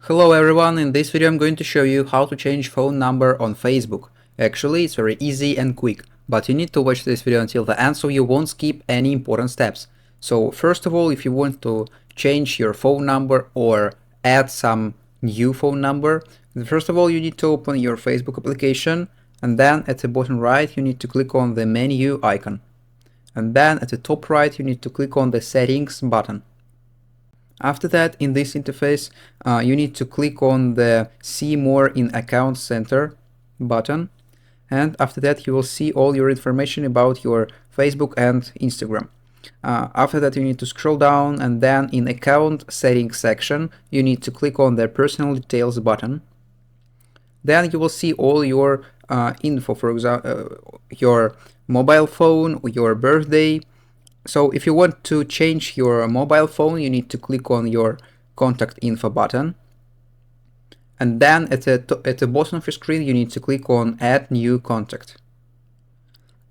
Hello everyone, in this video I'm going to show you how to change phone number on Facebook. Actually, it's very easy and quick, but you need to watch this video until the end so you won't skip any important steps. So first of all, if you want to change your phone number or add some new phone number, first of all you need to open your Facebook application, and then at the bottom right you need to click on the menu icon. And then at the top right you need to click on the settings button. After that, in this interface, you need to click on the See More in Account Center button, and after that you will see all your information about your Facebook and Instagram. After that you need to scroll down, and then in Account Settings section you need to click on the Personal Details button. Then you will see all your info, for example, your mobile phone, your birthday. So if you want to change your mobile phone, you need to click on your contact info button. And then at the bottom of your screen, you need to click on add new contact.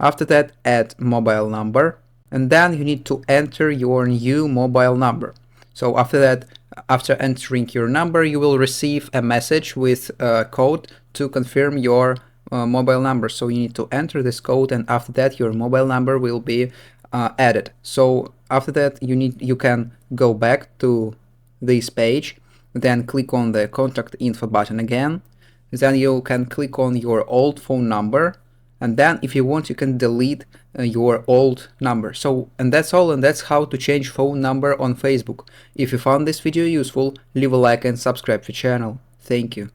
After that, add mobile number. And then you need to enter your new mobile number. So after that, after entering your number, you will receive a message with a code to confirm your mobile number. So you need to enter this code, and after that your mobile number will be added. So after that you can go back to this page, then click on the contact info button again, then you can click on your old phone number, and then if you want you can delete your old number. And that's all, and that's how to change phone number on Facebook. If you found this video useful, leave a like and subscribe to the channel. Thank you.